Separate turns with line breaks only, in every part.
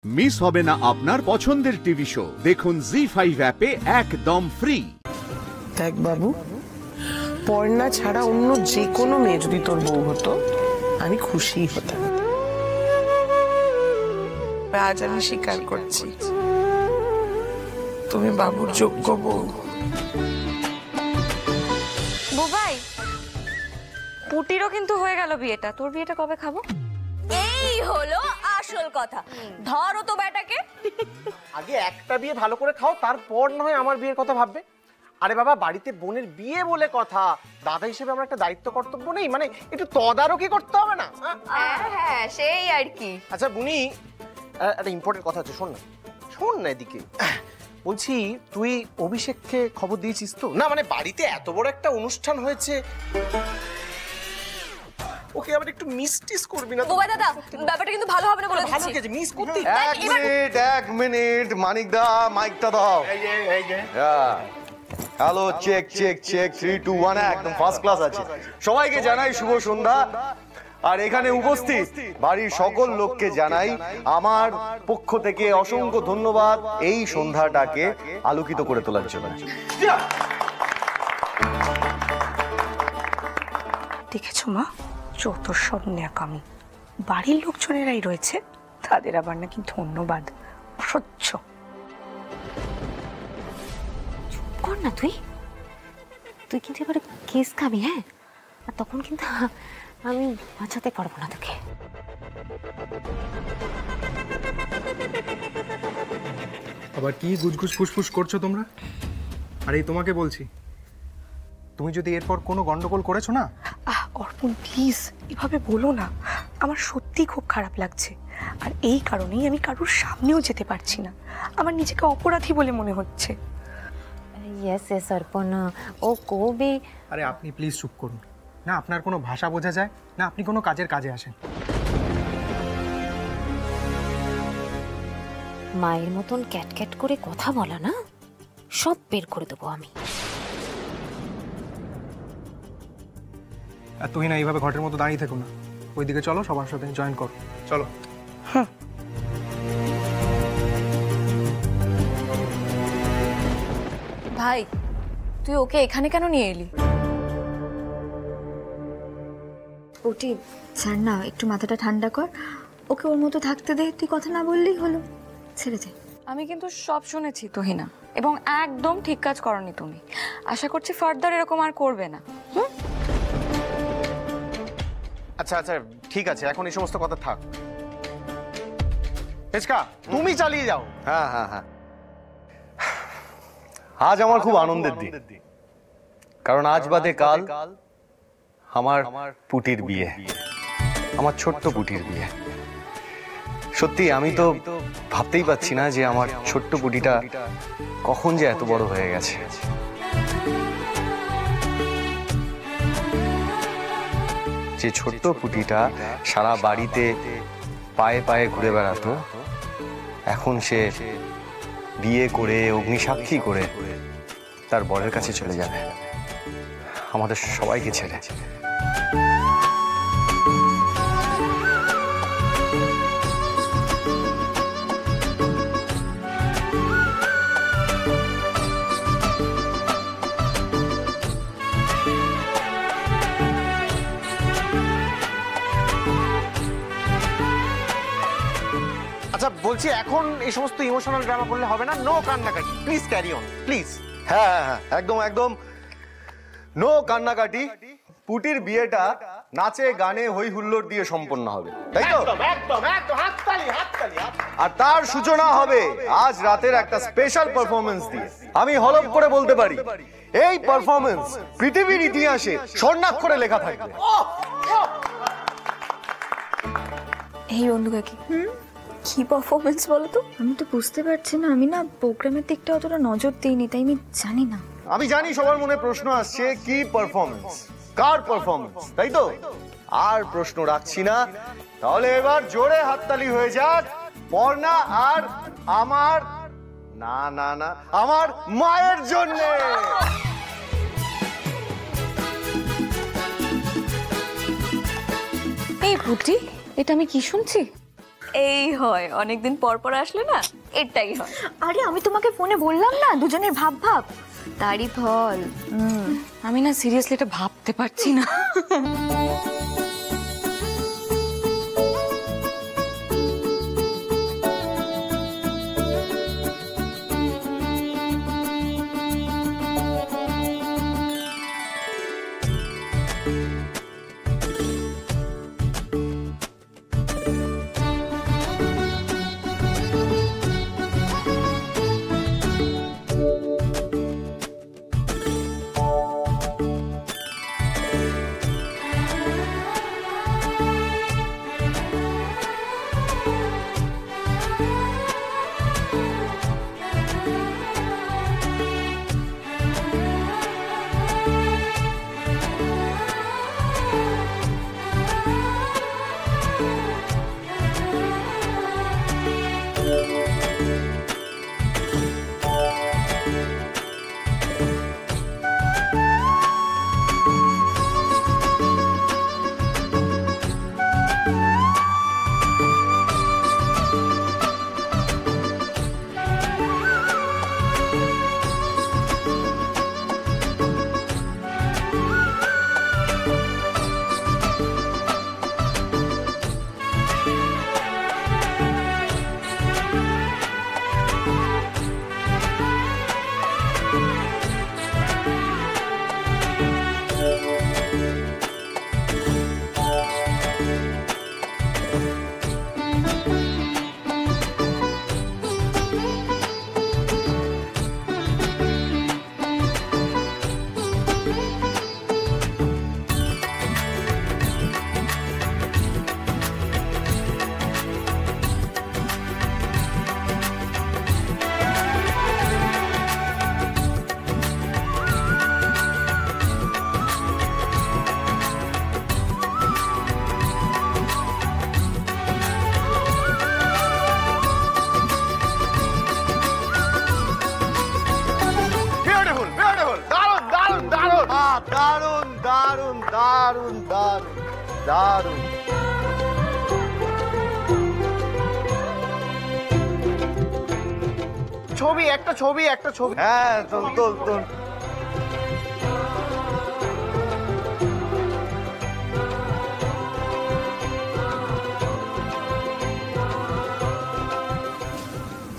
Miss হবে না আপনার পছন্দের টিভি শো। দেখুন জি5 অ্যাপে একদম ফ্রি।
দেখ বাবু, পর্ণা ছাড়া অন্য যে কোনো মেয়ে যদি তোর বউ হতো আমি খুশি হতাম। আজ আমি স্বীকার করছি তুমি বাবুর যোগ্য বউ।
বুবাই, পুটিরও কিন্তু হয়ে গেল বিয়েটা। তোর বিয়েটা কবে খাবো?
এই হলো আসল কথা। ধরো তো বেটাকে।
আগে একটা বিয়ে ভালো করে খাও, তারপর নয় আমার বিয়ের কথা ভাববে। আরে বাবা, বাড়িতে বোনের বিয়ে বলে কথা, দাদা হিসেবে আমার একটা দায়িত্ব কর্তব্য নেই? মানে একটু তদারকি করতে হবে না?
হ্যাঁ, সেই আর কি।
আচ্ছা বুনি, একটা ইম্পর্টেন্ট কথা আছে, শোন না এদিকে। বলছি, তুই অভিষেককে খবর দিয়েছিস তো? না মানে বাড়িতে এত বড় একটা অনুষ্ঠান হয়েছে, ওকে আবার একটু মিস করবি না?
বুবাই দাদা, ব্যাপারটা কিন্তু ভালো হবে না বলে
ভালো
দিচ্ছি।
কেছে মিস করতে।
এক মিনিট মানিক দা, মাইকটা দাও। হ্যালো, চেক 3 2 1, একদম ফার্স্ট ক্লাস আছে। সবাইকে জানাই শুভ সন্ধ্যা। আর এখানে উপস্থিত বাড়ির সকল লোককে জানাই আমার পক্ষ থেকে অসংখ্য ধন্যবাদ এই সন্ধ্যাটাকে আলোকিত করে তোলার জন্য।
দেখেছো মা, যত সব ন্যাকামি। বাড়ির লোকজনেরাই রয়েছে, তাদের আবার নাকি ধন্যবাদ। অসহ্য।
কর না তুই কিন্তু এবারে কেস খাবি। হ্যাঁ, আর তখন কিন্তু আমি বাঁচাতে পারবো না তোকে।
আবার কি গুজগুজ ফুসফুস করছো তোমরা? আর এই তোমাকে বলছি, তুমি যদি এরপর কোনো গন্ডগোল করেছো না।
অর্পণ প্লিজ এভাবে বলো না, আমার সত্যি খুব খারাপ লাগছে। আর এই কারণেই আমি কারোর সামনেও যেতে পারছি না, আমার নিজেকে অপরাধী বলে মনে হচ্ছে।
ইয়েস অর্পণ, ও কবে।
আরে আপনি প্লিজ চুপ করুন না, আপনার কোনো ভাষা বোঝা যায় না, আপনি কোনো কাজের কাজে আসেন।
মায়ের মতন ক্যাট করে কথা বলা না, সব বের করে দেবো আমি।
আর তুই না এইভাবে ঘটের মতো দাঁড়িয়ে থেকো না, ওইদিকে চলো, সবার সাথে জয়েন করো, চলো।
ভাই, তুই ওকে এখানে কেন নিয়ে এলি?
ওটি ছাড় না, একটু মাথাটা ঠান্ডা কর। ওকে ওর মতো থাকতে দে, তুই কথা না বললেই হলো। ছেড়ে দে।
আমি কিন্তু সব শুনেছি তুহিনা, এবং একদম ঠিক কাজ করনি তুমি। আশা করছি ফার্দার এরকম আর করবে না।
আচ্ছা ঠিক আছে, এখন এই সমস্ত কথা থাক। পেচকা, তুমি চালিয়ে যাও।
হ্যাঁ, আজ আমার খুব আনন্দের দিন, কারণ আজ বাদে কাল আমার পুটির বিয়ে, আমার ছোট্ট পুটির বিয়ে। সত্যি আমি তো ভাবতেই পাচ্ছি না যে আমার ছোট্ট পুটিটা কখন যে এত বড় হয়ে গেছে। যে ছোট্ট পুটিটা সারা বাড়িতে পায়ে পায়ে ঘুরে বেড়াতো, এখন সে বিয়ে করে অগ্নিসাক্ষী করে তার বরের কাছে চলে যাবে, আমাদের সবাইকে ছেড়ে।
আচ্ছা বলছি, এখন এই সমস্ত ইমোশনাল ড্রামা করলে হবে না। নো কান্নাকাটি, প্লিজ ক্যারি অন প্লিজ।
হ্যাঁ, একদম নো কান্নাকাটি। পুটির বিয়েটা নাচে গানে হই হুল্লোড় দিয়ে সম্পন্ন হবে, তাই তো?
একদম হাততালি।
আর তার সূচনা হবে আজ রাতের একটা স্পেশাল পারফরমেন্স দিয়ে। আমি হলফ করে বলতে পারি, এই পারফরমেন্স পৃথিবীর ইতিহাসে স্বর্ণাক্ষরে লেখা থাকবে।
এই বন্ধু কাকি, কি পারফরমেন্স বলো তো? আমি তো বুঝতে পারছি না, আমি না প্রোগ্রামের দিকটা অতটা নজর দিইনি, তাই আমি জানি না।
আমি জানি সবার মনে প্রশ্ন আসছে, কি পারফরমেন্স, কার পারফরমেন্স, তাই তো? আর প্রশ্ন রাখছি না, তাহলে এবার জোরে হাততালি হয়ে যাক পর্ণা আর আমার না আমার মায়ের জন্য।
এই পুটি, এটা আমি কি শুনছি?
এই হয়, অনেকদিন পর পর আসলে না এটাই হয়।
আরে আমি তোমাকে ফোনে বললাম না দুজনের ভাব ভাব, তারই ফল।
আমি না সিরিয়াসলি এটা ভাবতে পারছি না।
দারুণ দারুণ দারুণ দারুণ দারুণ।
ছবি একটা ছবি একটা ছবি।
হ্যাঁ তোল তোল তোল।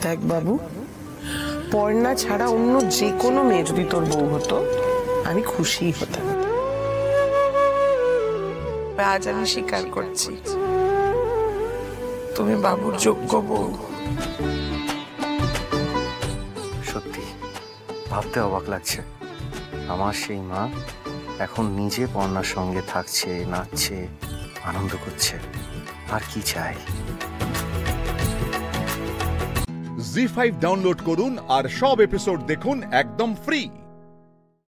দেখ বাবু, পর্ণা ছাড়া অন্য যে কোনো মেয়ে যদি তোর বউ হতো আমি খুশি হতাম। আজ আমি স্বীকার করছি তুমি বাবুর যোগ্য বউ।
সত্যি ভাবতে অবাক লাগছে, আমার সেই মা এখন নিজে পর্ণার সঙ্গে থাকছে, নাচছে, আনন্দ করছে। আর কি চাই?
জি5 ডাউনলোড করুন আর সব এপিসোড দেখুন একদম ফ্রি।